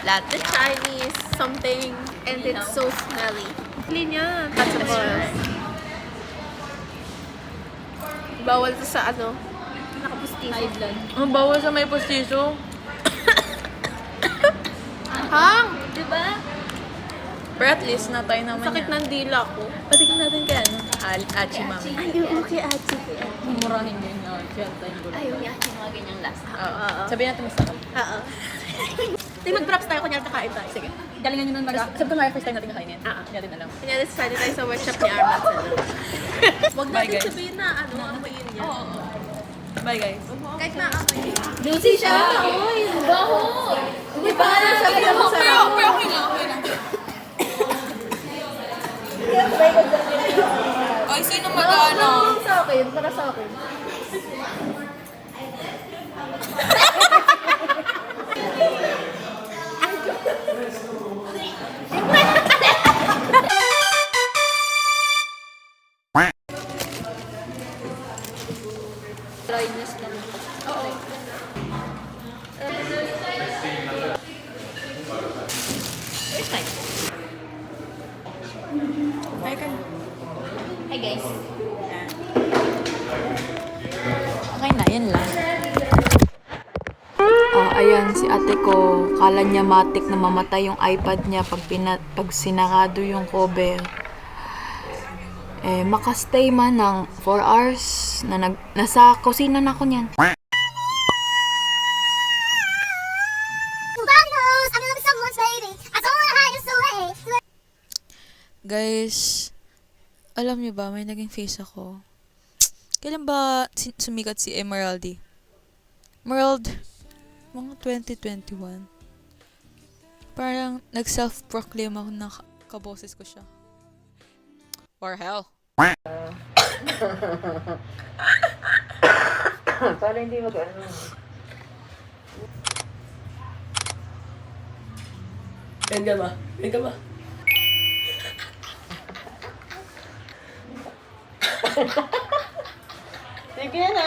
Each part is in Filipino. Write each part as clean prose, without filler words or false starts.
latte. Chinese something and it's so smelly. Clean yan. That's a plus. Bawal to sa ano, nakapustiso. Ang bawal sa may postiso. Hang! Diba? Pero at least natay naman Sakit ng dila ko. Patikin natin kay ano? Achi mami. Ay, okay, ate. Mumurahin din na. Ayaw niya. Mga ganyang last. Oo. Sabihin natin masarap. Oo. Tay, mag-props tayo. Kunyari kakain tayo. Sige. Galingan nyo nun sabi ko nga first time natin kakainin. Hindi natin alam. Kunyari, sasali tayo sa workshop ni Arman. Huwag Bye, natin guys. sabihin na ano, amoyin niya. Bye guys. Kahit na amoy. Lucy siya! Uy, baho! Hindi pa nga sabi na masarap. Pero okay lang, okay lang. Ay, sino mag-ano? Sa akin, para sa akin. Dryness lang. Oo. Where's my Hi guys. Okay na, yan lang. Ayan, si ate ko, kala niya matik na mamatay yung iPad niya pag sinarado yung cover. Makastay man ng 4 hours na nasa kusina na ako niyan. Guys, alam niyo ba, may naging face ako. Kailan ba sumikat si Emeraldy? Emerald, mga 2021. Parang nag-self-proclaim ako na kaboses ko siya. Or hell. Para hindi mag-ano. Ganda ba? Ganda ba? Sige na!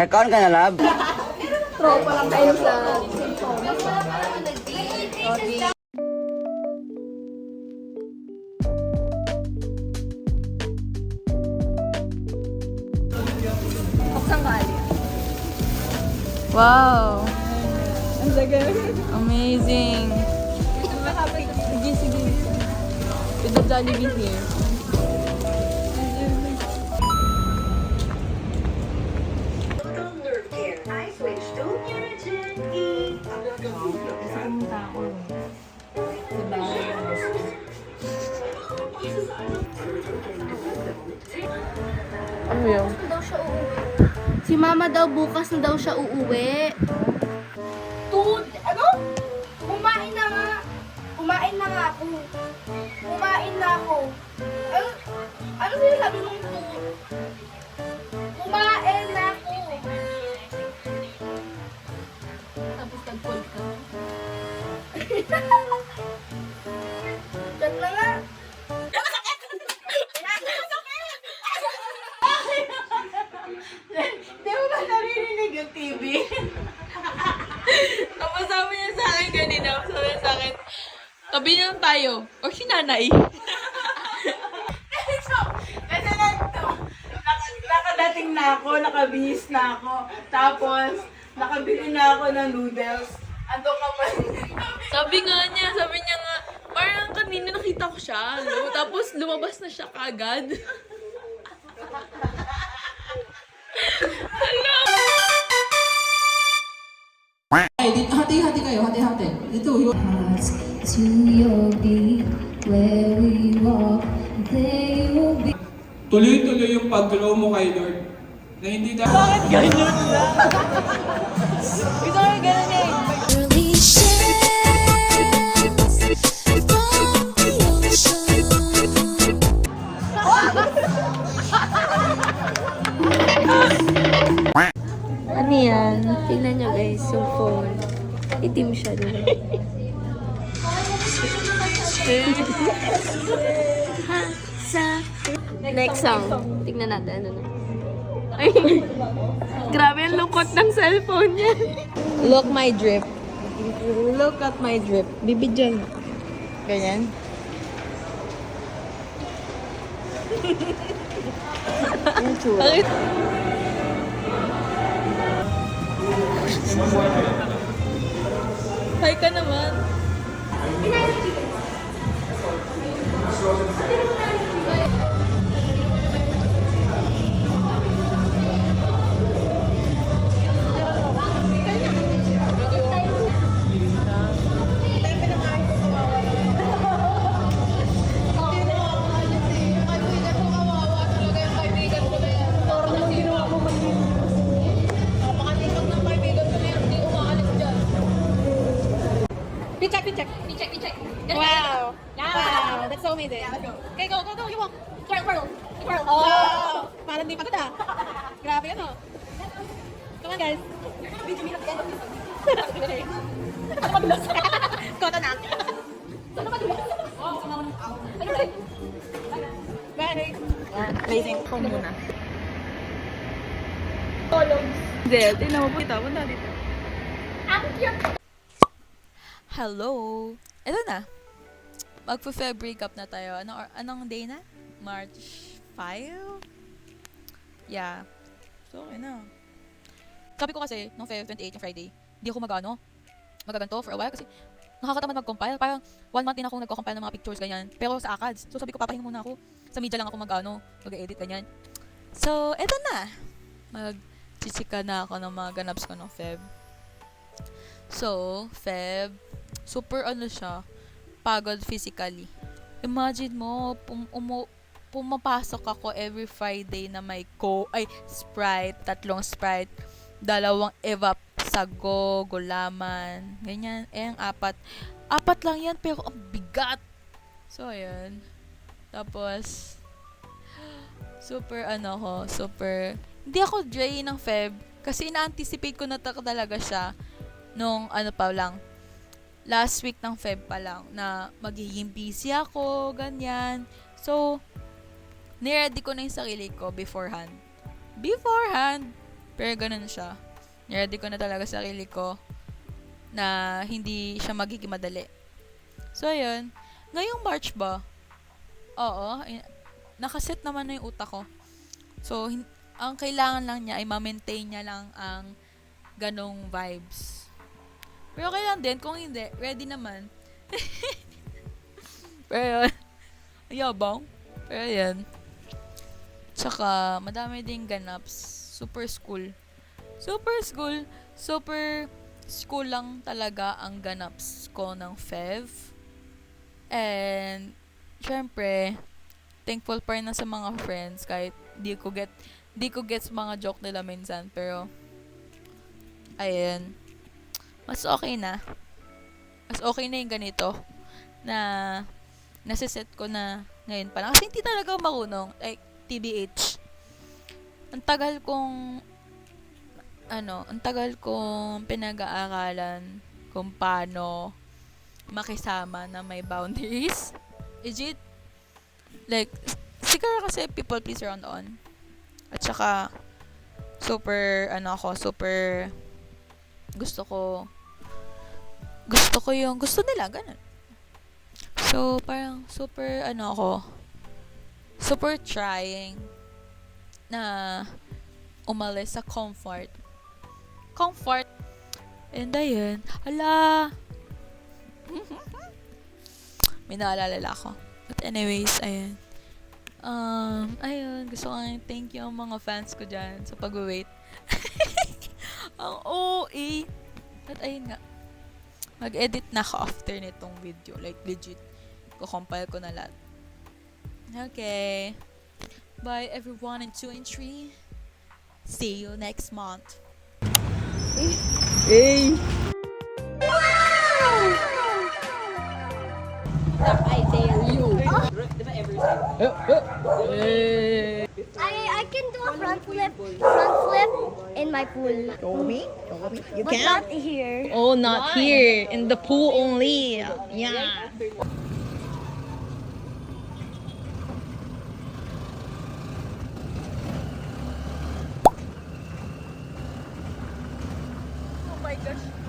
Nag-on ka na, lab? Tropa lang kayo sa Wow! Amazing! Sige, sige. With the Jollibee here. Ano yun? Si mama daw bukas na daw siya uuwi. Ano? Kumain na nga. Kumain na nga ako. Kumain na ako. Ano sinasabi mong tuod? Kumain na ako. Tapos nag-call ka. Chat na nga. Di mo ba naririnig yung TV? Tapos sabi niya sa akin kanina, sabi niya sa akin, tabi na lang tayo. Or si nanay. Kasi nakadating na ako, nakabihis na ako. Tapos, nakabili na ako ng noodles. Ando ka pa. Sabi niya nga, parang kanina nakita ko siya. Tapos lumabas na siya kagad. Hati-hati kayo, hati-hati. Ito, yung... To your beat, where we walk, there you will be. Tuloy-tuloy yung pag-grow mo kay Lord. Na hindi dahil... Bakit ganyan na? Gusto ko yung ganun eh. Early shades from the ocean. Ano yan? Tingnan nyo guys, yung phone. Itim siya, di ba? Next song. Tingnan natin, ano na. Ay, grabe ang lungkot ng cellphone niya. Look my drip. Look at my drip. Bibidyan. Ganyan. Yung tsura. Hi ka naman. Wow. Wow. That's so amazing. Okay, go. You walk. Twirl. Oh. Parang di pagod ah. Grabe yun oh. Come on guys. Ano madulas? Kota na. Ano madulas? Ano ba? Bye. Amazing. Phone muna. Hindi, tingnan mo po kita. Punta dito. Hello. Ito na. Magpo-Feb breakup na tayo. Anong day na? March 5? Yeah. So, okay na. Sabi ko kasi, nung Feb 28 yung Friday, hindi ako magaganto for a while kasi nakakatamad mag-compile. Parang 1 month din ako nagko-compile ng mga pictures, ganyan. Pero sa ACADS. So, sabi ko, papahinga muna ako. Sa media lang ako mag-edit, ganyan. So, eto na. Mag-chichika na ako ng mga ganaps ko ng Feb. So, Feb, super siya, pagod physically. Imagine mo, pumapasok ako every Friday na may Sprite, 3 Sprite, 2 Evap, Sago, Gulaman, ganyan. Ang 4 lang yan, pero ang bigat. So, ayan. Tapos, super, hindi ako dry ng Feb, kasi ina-anticipate ko na talaga siya, nung last week ng Feb pa lang, na magiging busy ako, ganyan. So, niready ko na yung sarili ko beforehand. Pero ganun siya. Niready ko na talaga sarili ko na hindi siya magiging madali. So, ayun. Ngayong March ba? Oo. Nakaset naman na yung utak ko. So, ang kailangan lang niya ay ma-maintain niya lang ang ganong vibes. Pero okay lang din, kung hindi, ready naman. Pero yun, yabang. Pero yan. Tsaka, madami ding ganaps. Super school lang talaga ang ganaps ko ng Fev. And, syempre, thankful pa rin na sa mga friends kahit di ko gets mga joke nila minsan. Pero, ayan. Mas okay na yung ganito na nasiset ko na ngayon pa lang. Kasi hindi talaga marunong. Like, TBH. Ang tagal kong pinag-aaralan kung paano makisama na may boundaries. Legit. Like, siguro kasi people pleaser on. At saka, super gusto ko yung gusto nila, ganun. So, parang super trying na umalis sa comfort. And ayun, may naalala ako. But anyways, ayun. Ayun, gusto ko thank you ang mga fans ko dyan sa pag-wait. Ang OA. At ayun nga, mag-edit na ako after nitong video. Like, legit. Kukompile ko na lahat. Okay. Bye, everyone in 2 and 3. See you next month. Hey! I dare you. I can do a front flip in my pool. Show me. You But not here. Oh, not here. In the pool only. Yeah. Oh my gosh.